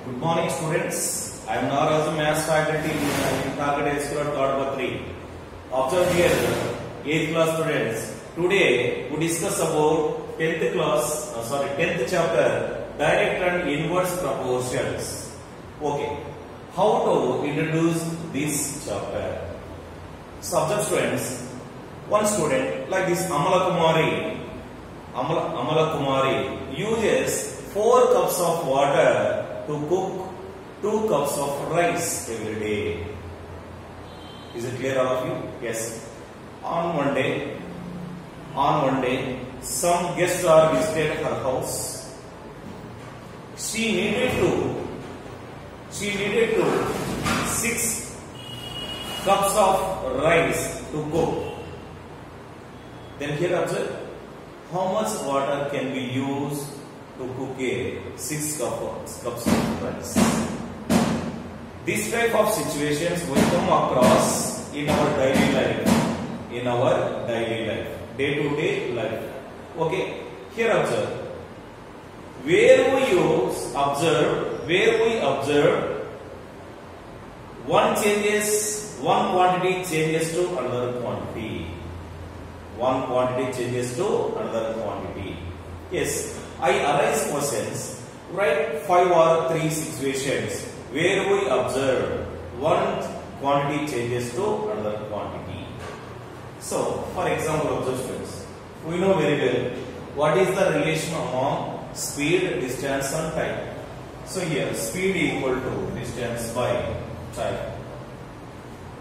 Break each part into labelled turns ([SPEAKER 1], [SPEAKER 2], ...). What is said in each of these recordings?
[SPEAKER 1] Good morning, students. I am Naraz, Maths faculty in Target High School at Third. Observe here, 8th class students. Today we discuss about 10th chapter, direct and inverse proportions. Okay, how to introduce this chapter? Subject students. One student like this Amala Kumari uses 4 cups of water to cook 2 cups of rice every day. Is it clear, all of you? Yes. On one day, some guests are visited her house. She needed to 6 cups of rice to cook. Then here observe, how much water can be used to cook a 6 cups of rice? This type of situations will come across in our daily life, day-to-day life. Okay, here observe. Where we observe one quantity changes to another quantity. One quantity changes to another quantity. Yes, I arise questions. Write 5 or 3 situations where we observe one quantity changes to another quantity. So, for example, observe students. We know very well what is the relation among speed, distance and time. So here, speed equal to distance by time.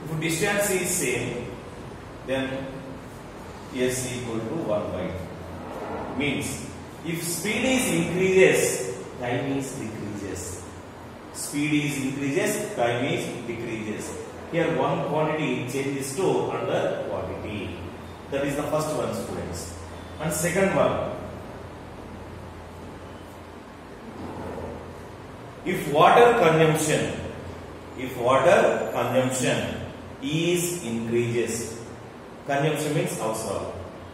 [SPEAKER 1] If distance is same, then S equal to 1 by 2. Means, if speed is increases, time is decreases. Speed is increases, time is decreases. Here one quantity changes to another quantity. That is the first one, students. And second one, if water consumption is increases. Consumption means household.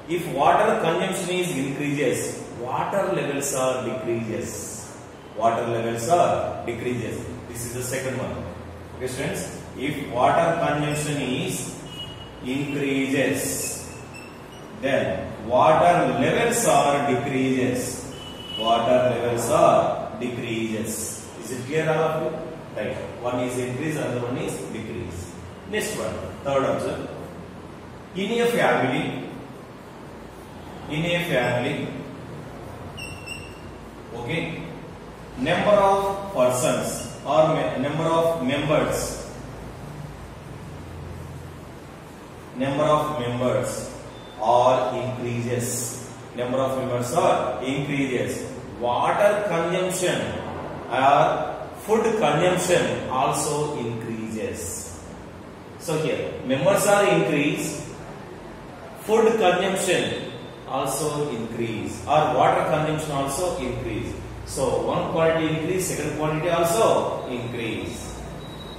[SPEAKER 1] If water consumption is increases, water levels are decreases. Water levels are decreases. This is the second one. Okay, students. If water consumption is increases, then water levels are decreases. Water levels are decreases. Is it clear, all of you? Right. One is increase, another one is decrease. Next one. Third observe. In a family, okay, number of persons or number of members or increases. Number of members or increases. Water consumption or food consumption also increases. So here, members are increased. Food consumption also increase or water consumption also increase. So one quantity increase, second quantity also increase.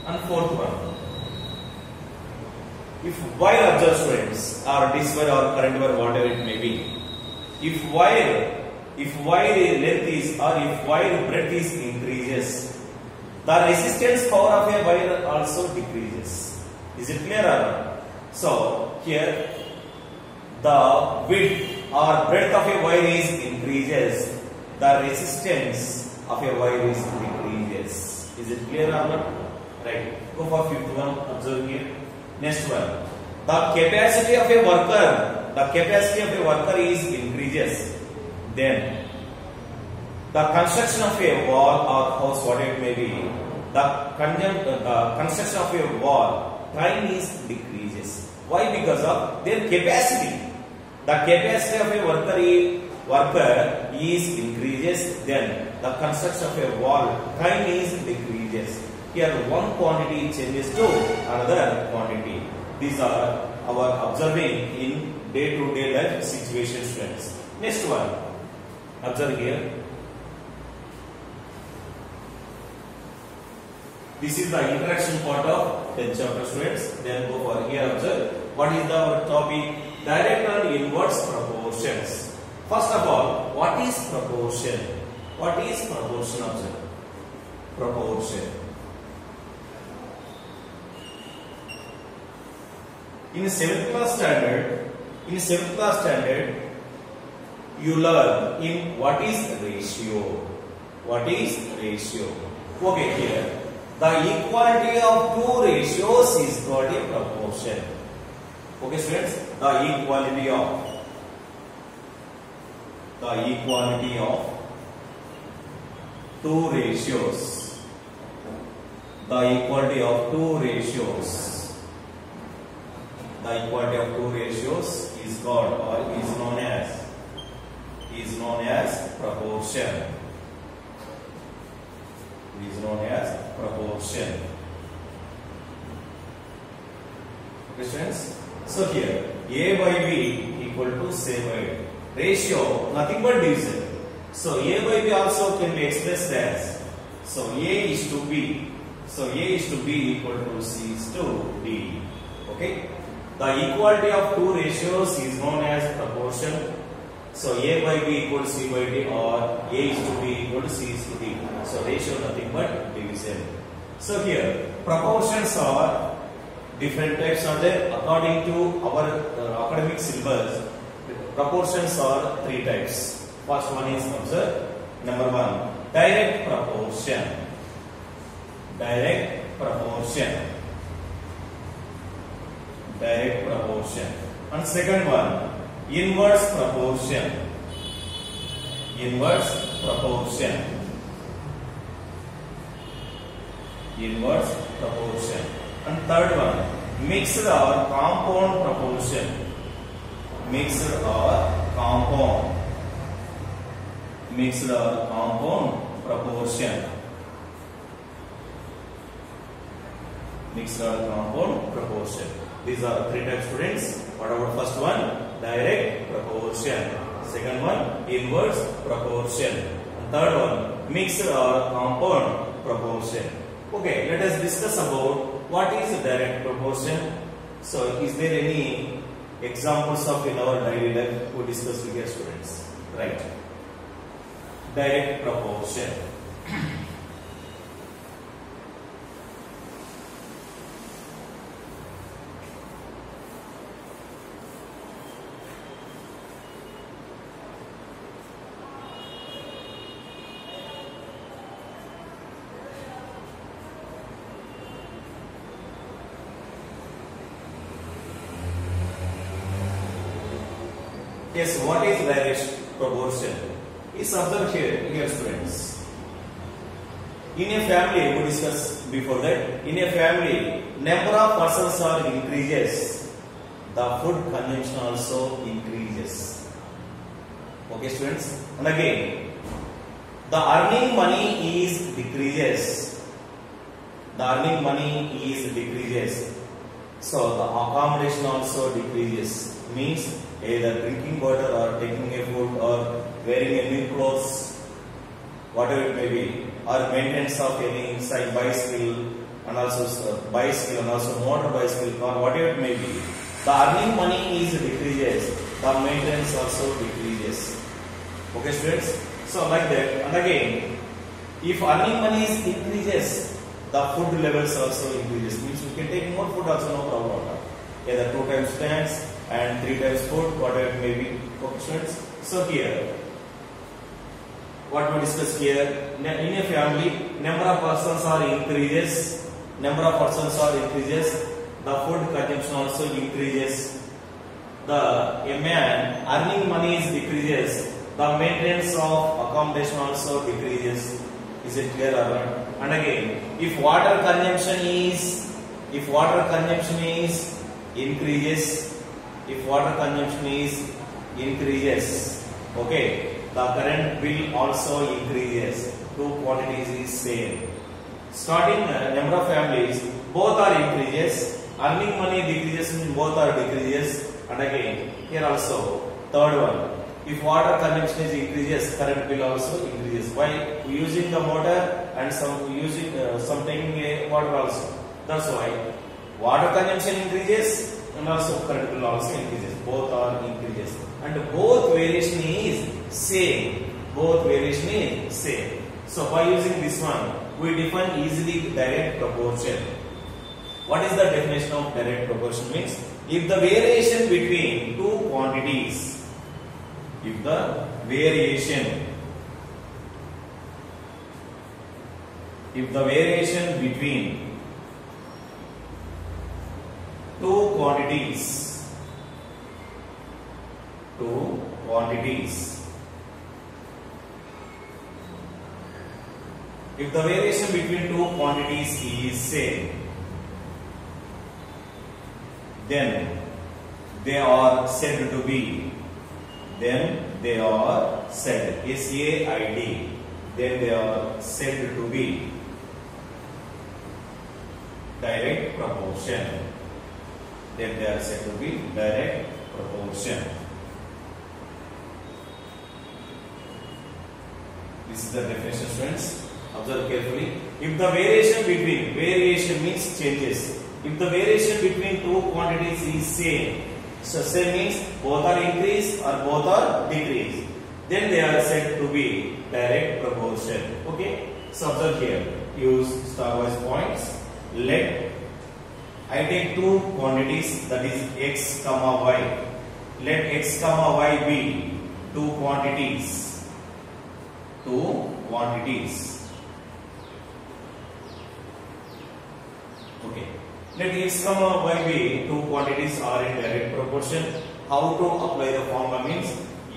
[SPEAKER 1] And fourth one, if while observe students or this wire or current wire, whatever it may be, if wire length is or if wire breadth is increases, the resistance power of a wire also decreases. Is it clear or not? So here, the width or breadth of a wire is increases, the resistance of a wire is decreases. Is it clear or not? Right. Go for fifth one. Observe here. Next one. The capacity of a worker is increases. Then the construction of a wall or house, whatever it may be, the construction of a wall, time is decreases. Why? Because of their capacity. The capacity of a worker is increases, then the construction of a wall, time is decreases. Here one quantity changes to another quantity. These are our observing in day-to-day life situation, students. Next one, observe here. This is the introduction part of 10th chapter, students. Then go for here, observe. What is our topic? Direct and inverse proportions. First of all, what is proportion? What is proportion? Observe. proportion. In 7th class standard, you learn in what is ratio. What is ratio? Okay, here the equality of two ratios is called a proportion. Okay, students, the equality of two ratios. The equality of two ratios. The equality of two ratios is called or is known as proportion. Is known as proportion. Okay, students. So here A by B equal to C by D. Ratio nothing but division. So A by B also can be expressed as, so A is to B. So A is to B equal to C is to D. Okay. The equality of two ratios is known as proportion. So A by B equal to C by D, or A is to B equal to C is to D. So ratio nothing but division. So here proportions are different types are there according to our academic syllabus. Proportions are three types. First one is observe. Number one, direct proportion. Direct proportion. Direct proportion. And second one, inverse proportion. Inverse proportion. Inverse proportion. And third one, mixed or compound proportion. Mixed or compound. Mixed or compound proportion. Mixed or compound proportion. These are three types, students. What about first one? Direct proportion. Second one, inverse proportion. And third one, mixed or compound proportion. Okay, let us discuss about what is direct proportion. So, is there any examples of in our daily life we discuss with your students? Right. Direct proportion. Yes, what is direct proportion? Is observed here, students. In a family, we discussed before that. In a family, number of persons are increases, the food consumption also increases. Okay, students. And again, the earning money is decreases. The earning money is decreases. So the accommodation also decreases. Means either drinking water or taking a food or wearing a new clothes, whatever it may be, or maintenance of any inside bicycle and also motor bicycle car, whatever it may be. The earning money is decreases, the maintenance also decreases. Okay, students. So like that. And again, if earning money is increases, the food levels also increases. Means we can take more food also, no problem. Either 2 times snacks and 3 times food, whatever it may be. Okay, students. So here, what we discuss here, in a family, number of persons are increases. Number of persons are increases. The food consumption also increases. A man earning money is decreases. The maintenance of accommodation also decreases. Is it clear or not? And again, if water consumption is increases, okay, the current bill also increases. Two quantities is same. Starting number of families, both are increases. Earning money decreases, both are decreases. And again, here also third one. If water consumption is increases, current bill also increases. By using the motor and some taking a water also. That's why water consumption increases and also current bill also increases. Both are increases. And both variation is same. So by using this one, we define easily direct proportion. What is the definition of direct proportion? Means if the variation between two quantities, if the variation between two quantities, if the variation between two quantities is same, then they are said to be, S-A-I-D, then they are said to be direct proportion. Then they are said to be direct proportion. This is the definition, students. Observe carefully. If the variation means changes. If the variation between two quantities is same, so same means both are increase or both are decrease, then they are said to be direct proportion. Okay. So observe here. Use starwise points. Let I take two quantities, that is x comma y. Let x comma y be two quantities. Okay. Let x comma y be two quantities are in direct proportion. How to apply the formula means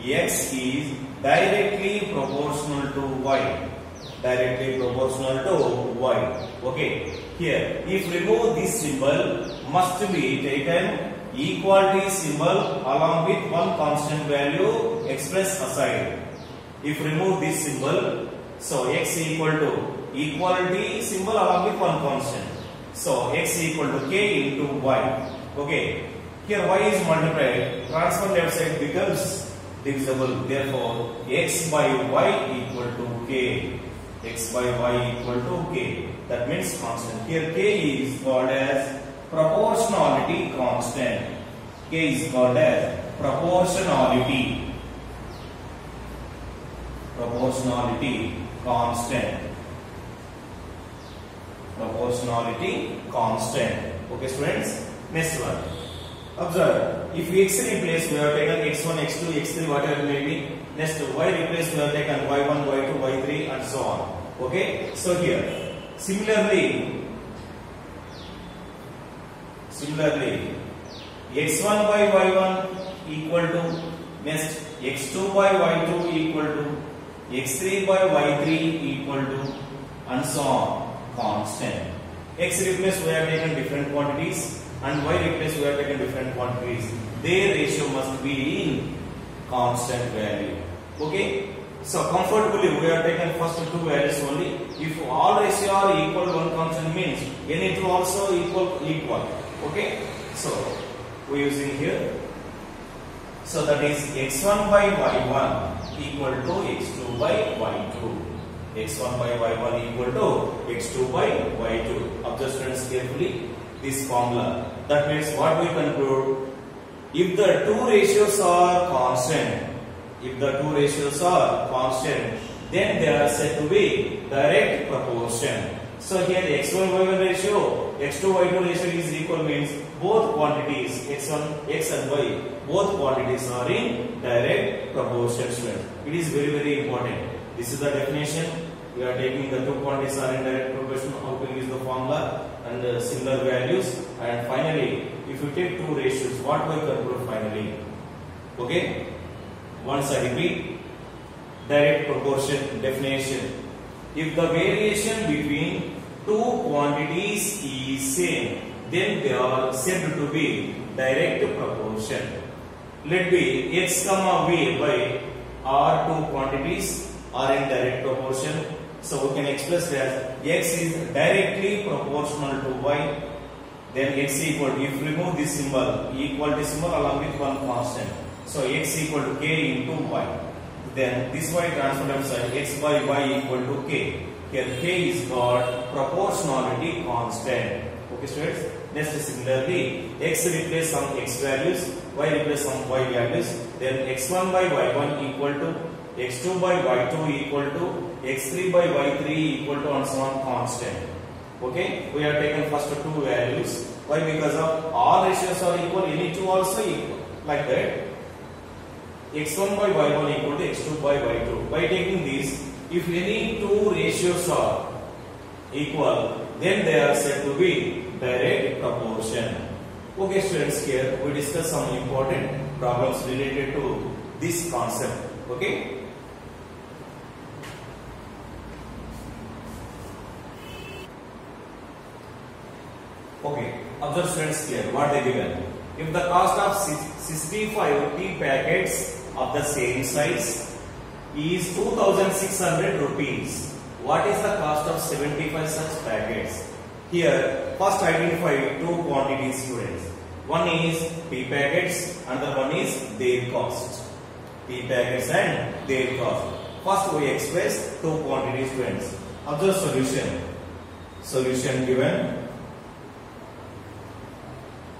[SPEAKER 1] x is directly proportional to y. Okay. Here, if remove this symbol, must be taken equality symbol along with one constant value expressed aside. If remove this symbol, so x equal to equality symbol along with one constant. So x equal to k into y. Okay. Here y is multiplied. Transfer left side becomes divisible. Therefore, x by y equal to k. X by y equal to k. That means constant. Here k is called as proportionality constant. K is called as proportionality constant. Okay, students. Next one. Observe. If x replace, we have taken x1, x2, x3, whatever may be. Next y replace, we have taken y1, y2, y3, and so on. Okay. So here, similarly, x1 by y1 equal to, next x2 by y2 equal to, x3 by y3 equal to, and so on, constant. X replace, we have taken different quantities, and y replace, we have taken different quantities. Their ratio must be in constant value. Okay. So comfortably, we have taken first two values only. If all ratio are equal, one constant means any two also equal. Okay. So we are using here. So that is x1 by y1 equal to x2 by y2. x1 by y1 equal to x2 by y2. Observe students carefully this formula. That means what we conclude? If the two ratios are constant, then they are said to be direct proportion. So here the x1 y1 ratio, x2 y2 ratio is equal means both quantities x and y, both quantities are in direct proportion. It is very, very important. This is the definition. We are taking the two quantities are in direct proportion. How to use the formula and similar values. And finally, if you take two ratios, what we conclude finally? Okay. Once I repeat, direct proportion definition. If the variation between two quantities is same, then they are said to be direct proportion. Let be x comma v by r two quantities are in direct proportion. So we can express that x is directly proportional to y. Then x equal to, if remove this symbol, equality symbol along with one constant. So x equal to k into y. Then this y transfer left side, x by y equal to k. Here k is called proportionality constant. Okay, students. Next, similarly, x replace some x values, y replace some y values. Then x1 by y1 equal to x2 by y2 equal to x3 by y3 equal to and so on constant. Okay, we have taken first two values. Why? Because of all ratios are equal, any two also equal. Like that, x1 by y1 equal to x2 by y2. By taking these, if any two ratios are equal, then they are said to be direct proportion. Okay, students, here we discuss some important problems related to this concept. Okay. Okay, observe students here what they given. If the cost of 65 tea packets of the same size is 2600 rupees, what is the cost of 75 such packets? Here, first identify two quantities, students. One is tea packets, another one is their cost. Tea packets and their cost. First we express two quantities, students. Observe solution. Solution given.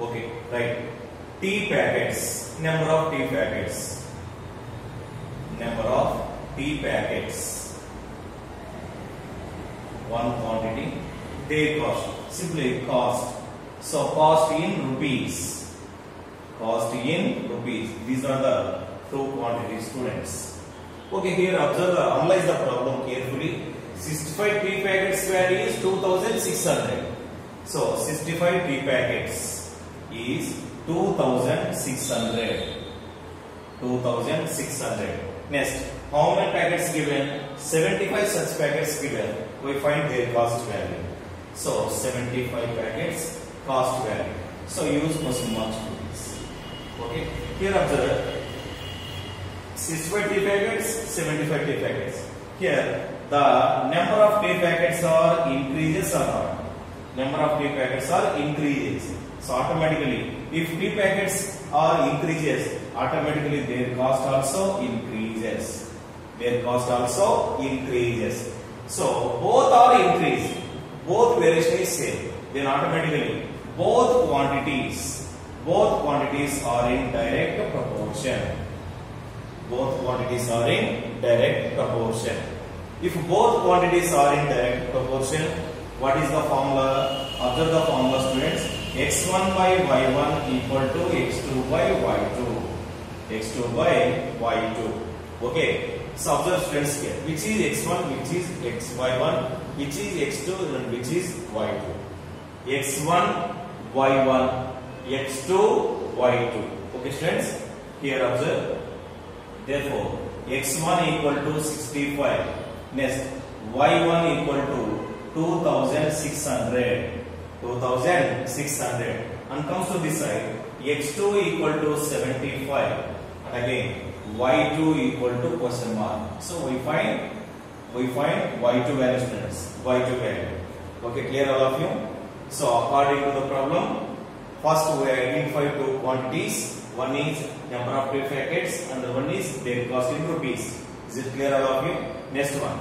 [SPEAKER 1] Okay, right. Tea packets. Number of tea packets. Number of tea packets. One quantity. Their cost. Simply cost. So cost in rupees. Cost in rupees. These are the two quantities, students. Okay, here observe, analyze the problem carefully. 65 tea packets value is 2600. So 65 tea packets is 2600. 2600. Next, how many packets given? 75 such packets given. We find their cost value. So 75 packets cost value. So use question marks to this. Okay. Here observe. 65 tea packets, 75 tea packets. Here the number of tea packets are increases or not? Number of tea packets are increases. So automatically, if tea packets are increases, automatically their cost also increases. Their cost also increases. So both are increased. Both variation is same. Then automatically both quantities are in direct proportion. Both quantities are in direct proportion. If both quantities are in direct proportion, what is the formula? Observe the formula, students. x1 by y1 equal to x2 by y2. x2 by y2. Okay. So observe, students, here. Which is x1, which is xy1, which is x2, and which is y2. x1, y1, x2, y2. Okay, students. Here observe. Therefore, x1 equal to 65. Next, y1 equal to 2600. 2600. And comes to this side, x2 equal to 75. And again, y2 equal to question mark. So we find y2 value, students. Y2 value. Okay, clear all of you? So according to the problem, first we identify two quantities. One is number of tea packets and the one is their cost in rupees. Is it clear all of you? Next one.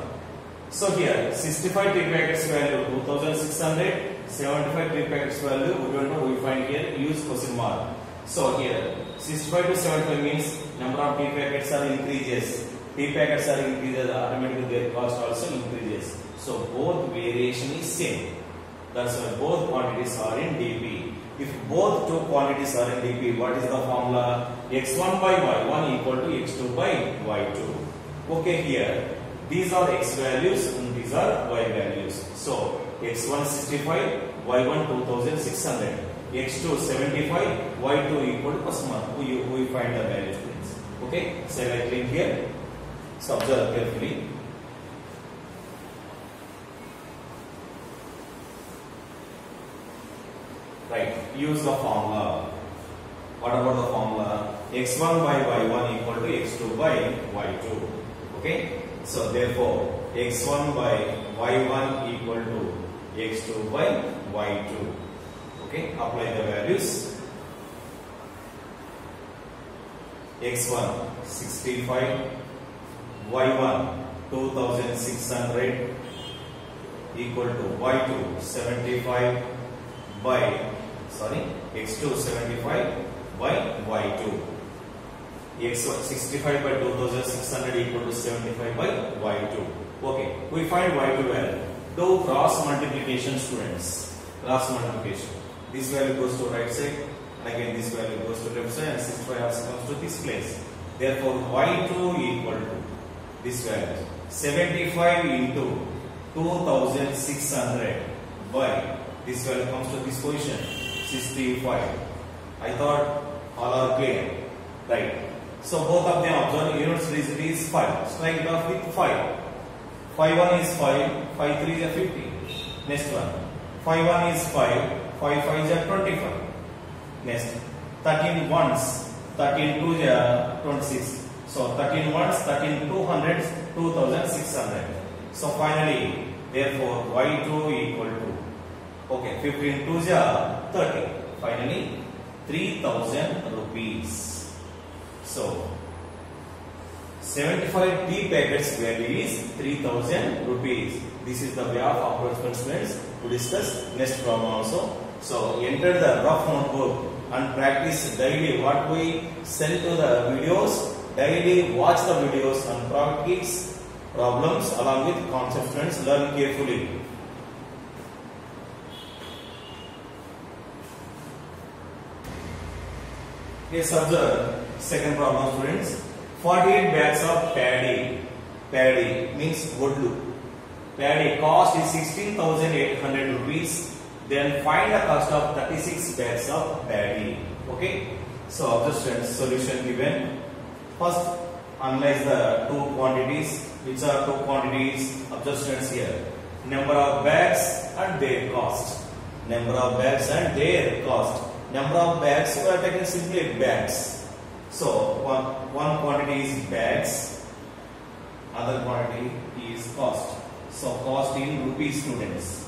[SPEAKER 1] So here 65 tea packets value 2600, 75 tea packets value we don't know, we find here, use question mark. So here 65 to 75 means number of tea packets are increases. Tea packets are increases, automatically their cost also increases. So both variation is same. That's why both quantities are in dp. If both two quantities are in dp, what is the formula? x1 by y1 equal to x2 by y2. Okay, here these are x values and these are y values. So x1 65, y1 2600, x2 75, y2 equal to question mark. We find the values. Okay, so I click here. So observe carefully. Right, use the formula. What about the formula? x1 by y1 equal to x2 by y2. Okay, so therefore x1 by y1 equal to x2 by y2. Okay, apply the values. x1 65, y1 2600 equal to y2 75 by x2 75 by y2. x1 65 by 2600 equal to 75 by y2. Okay, we find y2 value. Do cross multiplication, students. Cross multiplication. This value goes to right side, and again this value goes to left side, and 65 also comes to this place. Therefore, y2 equal to this value 75 into 2600 by this value comes to this position 65. I thought all are clear, right? So both of them observe units digit is 5. Strike it off with 5. 5 1 is 5. 5 3 is 50. Next one. 5 1 is 5. 5 5 is 25. Next. 13 ones. 13 2 is 26. So 13 ones, 13 200s, 2600. So finally, therefore y2 equal to, okay, 15 2 is 30. Finally, 3000 rupees. So 75 tea packets value is 3000 rupees. This is the way of approachment, students, to discuss next problem also. So enter the rough notebook and practice daily what we send to the videos. Daily watch the videos and practice problems along with concepts, students. Learn carefully. Yes, observe second problem, students. 48 bags of paddy. Paddy means godlu. Paddy cost is 16,800 rupees. Then find the cost of 36 bags of paddy. Okay. So observe, students, solution given. First, analyze the two quantities. Which are two quantities? Observe, students, here. Number of bags and their cost. Number of bags and their cost. Number of bags, we are taking simply bags. So one quantity is bags, other quantity is cost. So cost in rupees, students.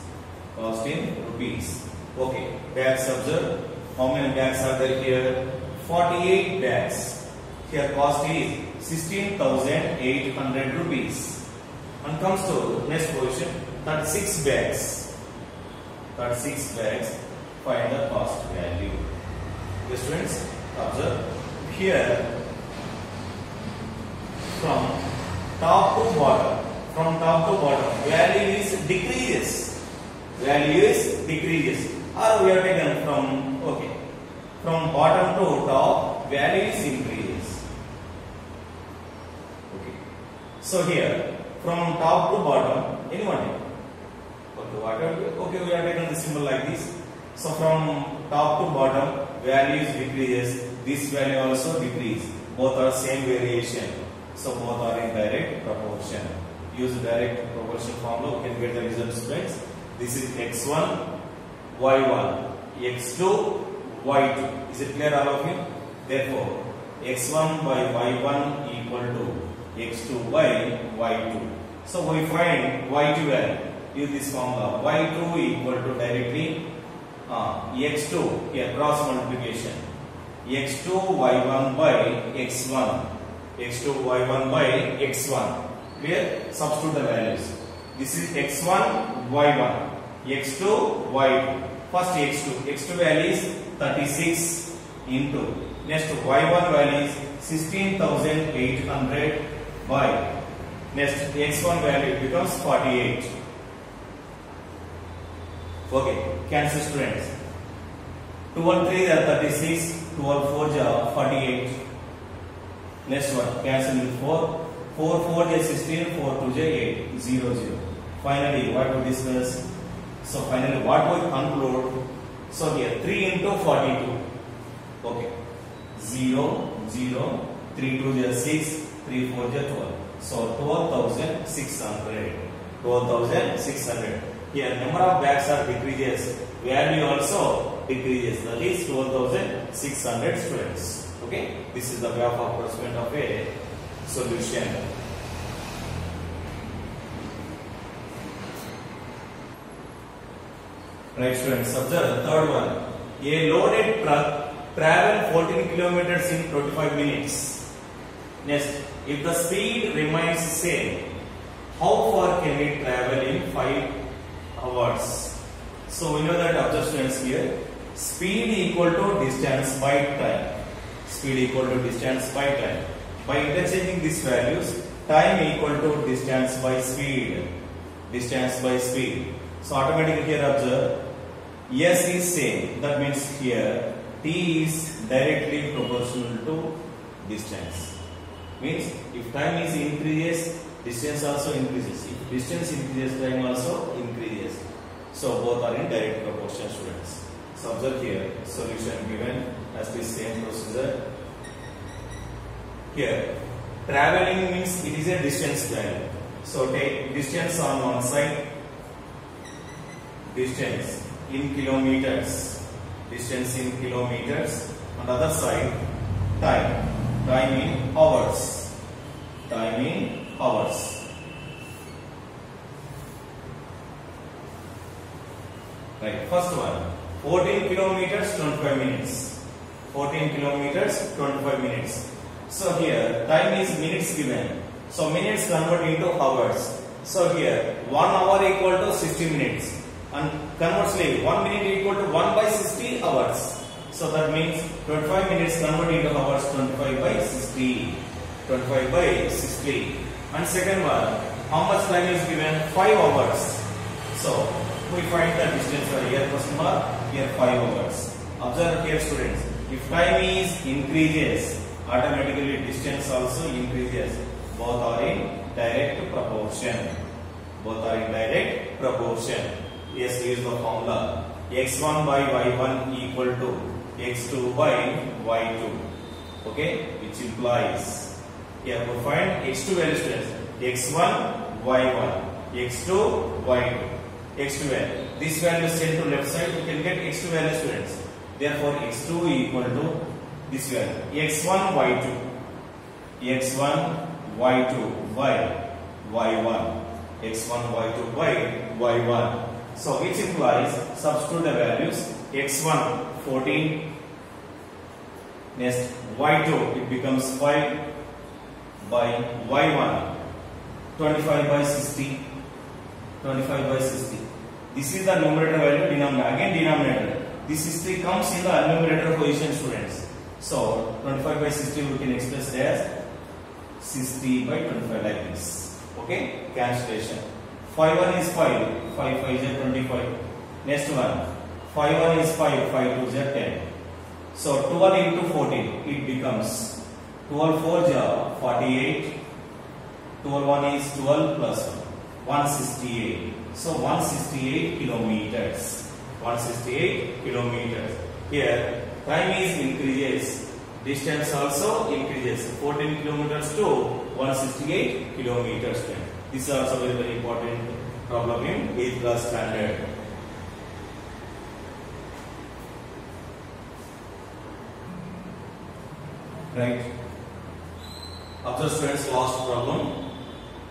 [SPEAKER 1] Cost in rupees. Okay, bags, observe. How many bags are there here? 48 bags. Here cost is 16,800 rupees. And comes to next position, 36 bags. 36 bags. Find the cost value. Okay, students, observe. Here, from top to bottom, value is decreases. Value is decreases. Or we are taken from, okay, from bottom to top, value is increases. Okay. So here, from top to bottom, anyone? Okay, we are taking the symbol like this. So from top to bottom, values decreases. This value also decrease. Both are same variation. So both are in direct proportion. Use direct proportion formula. We can get the result, students. This is x1, y1, x2, y2. Is it clear, all of you? Therefore, x1 by y1 equal to x2 by y2. So we find y2 value. Use this formula. y2 equal to directly x2, here cross multiplication, x2 y1 by x1, x2 y1 by x1. Clear? Substitute the values. This is x1 y1, x2 y2. First x2 value is 36 into next y1 value is 16,800 by next x1 value becomes 48. Okay, cancel, students. 2 and 3 are 36, 2 and 4 are 48. Next one, cancel with 4. 4 4 is 16, 4 2 is 8, 0 0. Finally, what we discuss? So finally, what we conclude? So here 3 into 42. Okay, 0 0, 3 2 is 6, 3 4 is 12. So 12,600. 12,600. Here number of bags are decreases, value also decreases. That is 12,600, students. Okay, this is the way of approachment of a solution. Right, students. Observe the third one. A loaded truck travel 14 kilometers in 25 minutes. Next, if the speed remains same, how far can it travel in 5 hours? So we know that, observe, students, here speed equal to distance by time. Speed equal to distance by time. By interchanging these values, time equal to distance by speed. Distance by speed. So automatically here observe, S is same. That means here T is directly proportional to distance. Means if time is increases, distance also increases. If distance increases, time also increases. So both are in direct proportion, students. So observe here, solution given as the same procedure. Here, traveling means it is a distance value. So take distance on one side, distance in kilometers, distance in kilometers. On the other side, time, time in hours, time in hours. Right, first one, 14 kilometers, 25 minutes. 14 kilometers, 25 minutes. So here, time is minutes given. So minutes convert into hours. So here, 1 hour equal to 60 minutes. And conversely, 1 minute equal to 1 by 60 hours. So that means 25 minutes convert into hours, 25 by 60. 25 by 60. And second one, how much time is given? 5 hours. So we find the distance for here question mark, here 5 hours. Observe here students, if time is increases, automatically distance also increases. Both are in direct proportion. Both are in direct proportion. Yes, use the formula. X1 by Y1 equal to X2 by Y2. Okay, which implies here we find X2 value students. X1 Y1, X2 Y2. X2 value. This value is sent to left side, you can get X2 value students. Therefore, X2 equal to this value. X1 Y2. X1 Y2 by Y1. X1 Y2 by Y1. So which implies substitute the values. X1 14. Next Y2 it becomes 5 by Y1 25 by 60. 25 by 60. This is the numerator value, denominator. Again denominator. This 60 comes in the numerator position, students. So 25 by 60 we can express as 60 by 25 like this. Okay? Cancellation. 5 1 is 5. 5 5 is 25. Next one. 5 1 is 5. 5 2 is 10. So 12 into 14 it becomes 12 4 is 48. 12 1 is 12 plus 1. 168. So 168 kilometers. 168 kilometers. Here time is increases. Distance also increases. 14 kilometers to 168 kilometers. This is also very, very important problem in 8th class standard. Right. Observe students, last problem.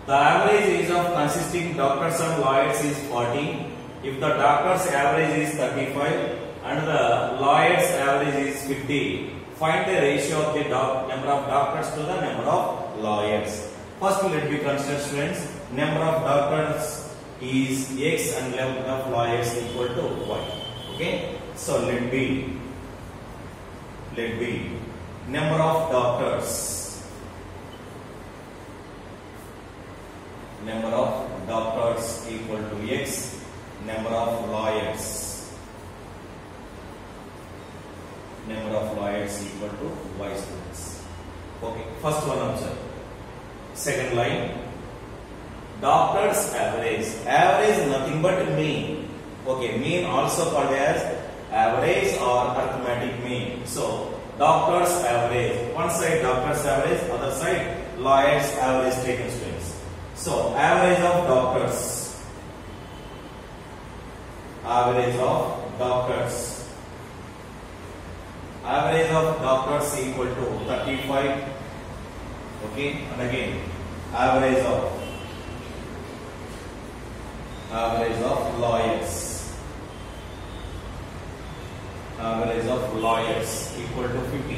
[SPEAKER 1] The average age of consisting doctors and lawyers is 40. If the doctor's average is 35 and the lawyer's average is 50, find the ratio of the number of doctors to the number of lawyers. First, let me consider students. Number of doctors is X and number of lawyers equal to Y. Okay. So let be number of doctors. Number of doctors equal to X, number of lawyers. Number of lawyers equal to Y students. Okay, first one observe. Second line. Doctors average. Average is nothing but mean. Okay, mean also called as average or arithmetic mean. So, doctors average. One side doctors average, other side lawyers average taken students. So, average of doctors. Average of doctors. Average of doctors equal to 35. Okay, and again, average of lawyers. Average of lawyers equal to 50.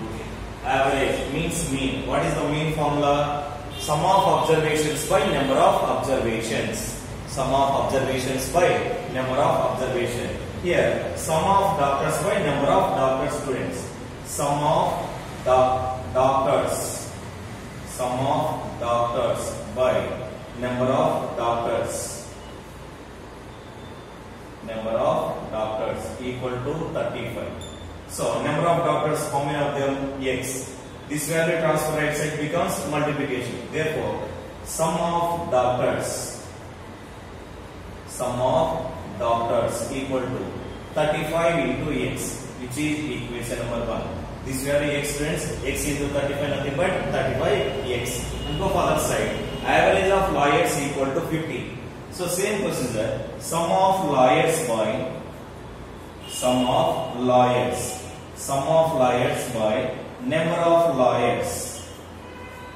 [SPEAKER 1] Okay. Average means mean. What is the mean formula? Sum of observations by number of observations. Sum of observations by number of observation. Here, sum of doctors by number of doctor students. Sum of doctors, sum of doctors by number of doctors, equal to 35. So number of doctors, how many of them? X. This value transfer right side becomes multiplication. Therefore, sum of doctors equal to 35 into x, which is equation number 1. This value x, friends, x into 35 nothing but 35x. And go for other side. Average of lawyers equal to 50. So same procedure. Sum of lawyers by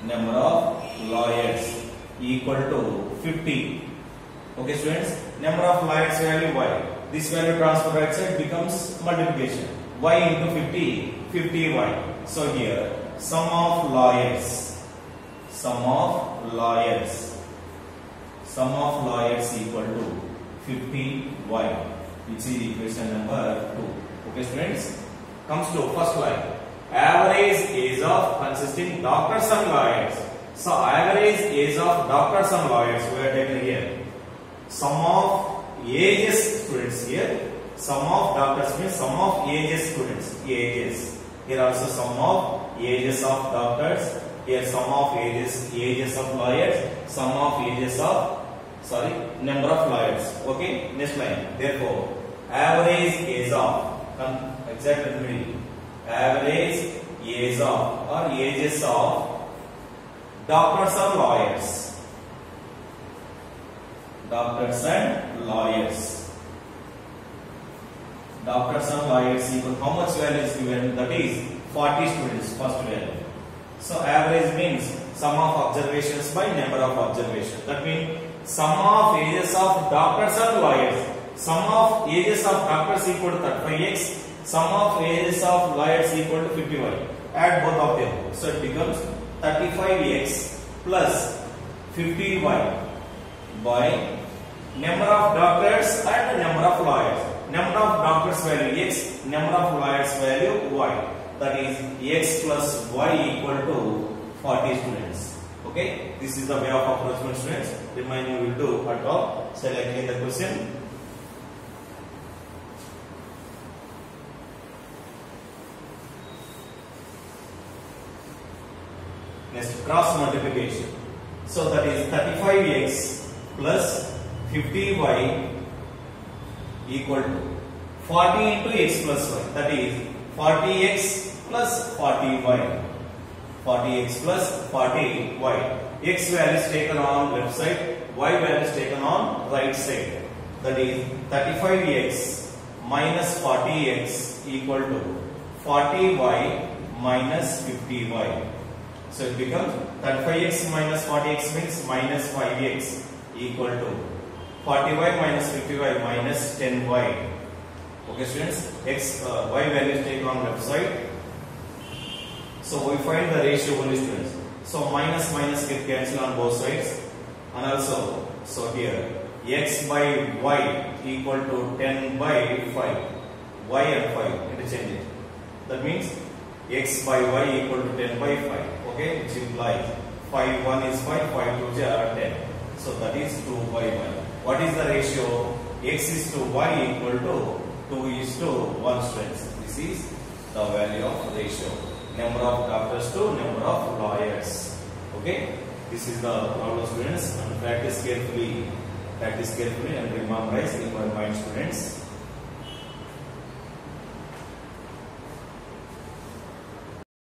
[SPEAKER 1] number of lawyers equal to 50. Okay, students, number of lawyers value y. This value transfer right side becomes multiplication. Y into 50, 50y. So here, sum of lawyers equal to 50y, which is equation number 2. Okay, students, comes to first line. Average age of consisting doctors and lawyers. So average age of doctors and lawyers we are taken here. Sum of ages students here. Sum of doctors means sum of ages students. Ages. Here also sum of ages of doctors. Here sum of ages of lawyers. Sum of number of lawyers. Okay. Next line. Therefore, average age of average age of or ages of doctors and lawyers. Doctors and lawyers equal how much value is given? That is 40 students first value. So average means sum of observations by number of observations. That means sum of ages of doctors and lawyers. Sum of ages of doctors equal to 35x. Sum of ages of lawyers equal to 50y. Add both of them. So it becomes 35x plus 50y by number of doctors and number of lawyers. Number of doctors value x, number of lawyers value y. That is x plus y equal to 40 students. Okay, this is the way of approachment, students. Remind you will do at top. Selecting the question. Next, cross multiplication. So that is 35x plus 50y equal to 40 into x plus y. That is 40x plus 40y. 40x plus 40y. X value is taken on left side, y value is taken on right side. That is 35x minus 40x equal to 40y minus 50y. So it becomes 35x minus 40x means minus 5x equal to 40y minus 50y minus 10y. Okay, students, y value is taken on left side. So we find the ratio only, students. So minus get cancelled on both sides, and also so here x by y equal to 10 by 5. Y and 5 interchange it. That means x by y equal to 10 by 5. Okay, which implies 5 1 is 5, 5 2 are 10. So that is 2 by 1. What is the ratio? X is to y equal to 2 is to 1 students. This is the value of ratio. Number of doctors to number of lawyers. Okay, this is the problem, students, and practice carefully and memorize in your mind, students.